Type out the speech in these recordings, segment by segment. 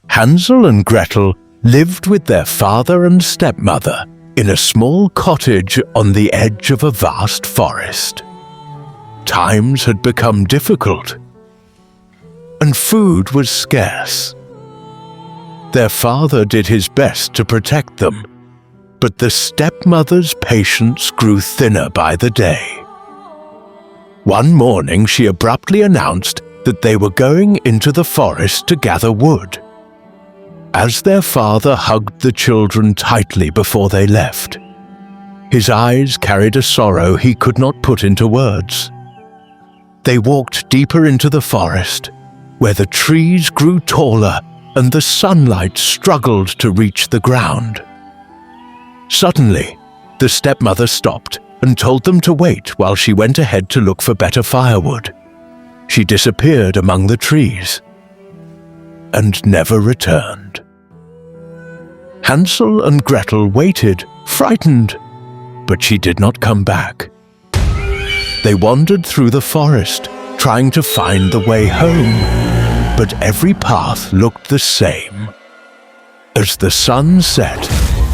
Hansel and Gretel lived with their father and stepmother in a small cottage on the edge of a vast forest. Times had become difficult, and food was scarce. Their father did his best to protect them, but the stepmother's patience grew thinner by the day. One morning she abruptly announced that they were going into the forest to gather wood. As their father hugged the children tightly before they left, his eyes carried a sorrow he could not put into words. They walked deeper into the forest, where the trees grew taller and the sunlight struggled to reach the ground. Suddenly, the stepmother stopped and told them to wait while she went ahead to look for better firewood. She disappeared among the trees and never returned. Hansel and Gretel waited, frightened, but she did not come back. They wandered through the forest, trying to find the way home, but every path looked the same. As the sun set,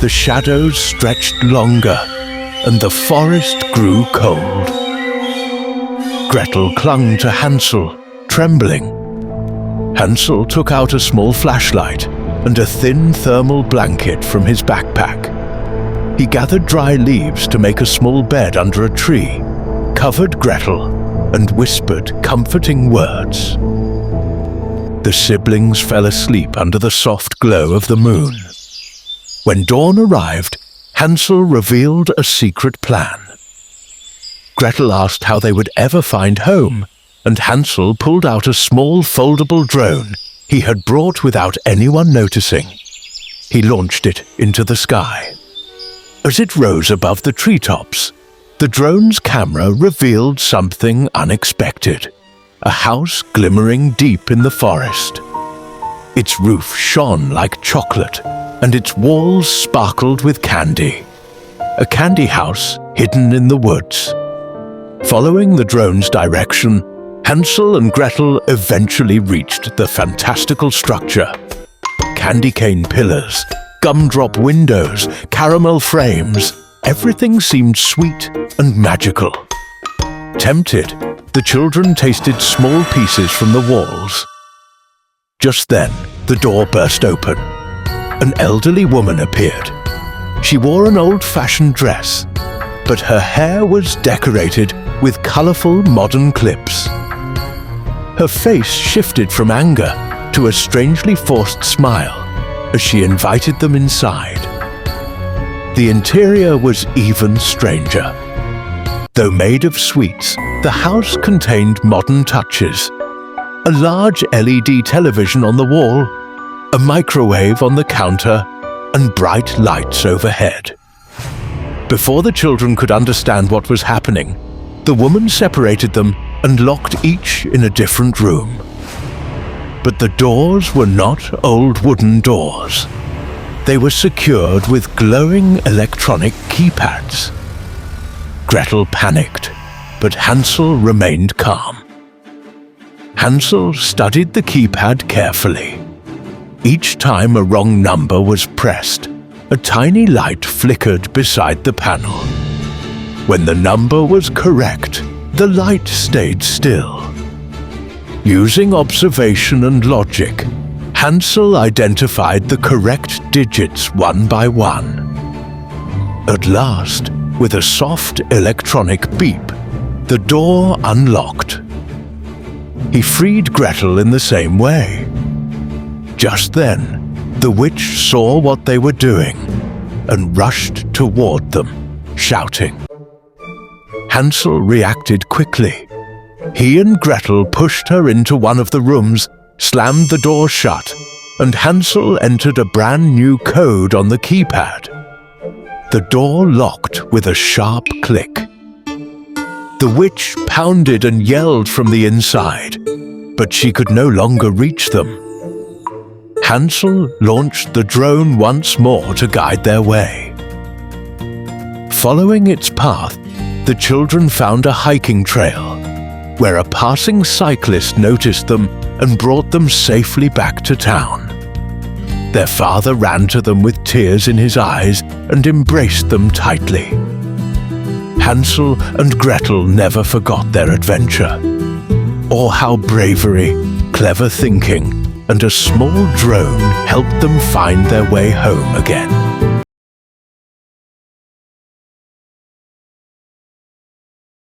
the shadows stretched longer, and the forest grew cold. Gretel clung to Hansel, trembling. Hansel took out a small flashlight and a thin thermal blanket from his backpack. He gathered dry leaves to make a small bed under a tree, covered Gretel, and whispered comforting words. The siblings fell asleep under the soft glow of the moon. When dawn arrived, Hansel revealed a secret plan. Gretel asked how they would ever find home, and Hansel pulled out a small foldable drone he had brought without anyone noticing. He launched it into the sky. As it rose above the treetops, the drone's camera revealed something unexpected: a house glimmering deep in the forest. Its roof shone like chocolate, and its walls sparkled with candy. A candy house hidden in the woods. Following the drone's direction, Hansel and Gretel eventually reached the fantastical structure. Candy cane pillars, gumdrop windows, caramel frames, everything seemed sweet and magical. Tempted, the children tasted small pieces from the walls. Just then, the door burst open. An elderly woman appeared. She wore an old-fashioned dress, but her hair was decorated with colorful modern clips. Her face shifted from anger to a strangely forced smile as she invited them inside. The interior was even stranger. Though made of sweets, the house contained modern touches. A large LED television on the wall, a microwave on the counter, and bright lights overhead. Before the children could understand what was happening, the woman separated them and locked each in a different room. But the doors were not old wooden doors. They were secured with glowing electronic keypads. Gretel panicked, but Hansel remained calm. Hansel studied the keypad carefully. Each time a wrong number was pressed, a tiny light flickered beside the panel. When the number was correct, the light stayed still. Using observation and logic, Hansel identified the correct digits one by one. At last, with a soft electronic beep, the door unlocked. He freed Gretel in the same way. Just then, the witch saw what they were doing and rushed toward them, shouting. Hansel reacted quickly. He and Gretel pushed her into one of the rooms, slammed the door shut, and Hansel entered a brand new code on the keypad. The door locked with a sharp click. The witch pounded and yelled from the inside, but she could no longer reach them. Hansel launched the drone once more to guide their way. Following its path, the children found a hiking trail, where a passing cyclist noticed them and brought them safely back to town. Their father ran to them with tears in his eyes and embraced them tightly. Hansel and Gretel never forgot their adventure, or how bravery, clever thinking, and a small drone helped them find their way home again.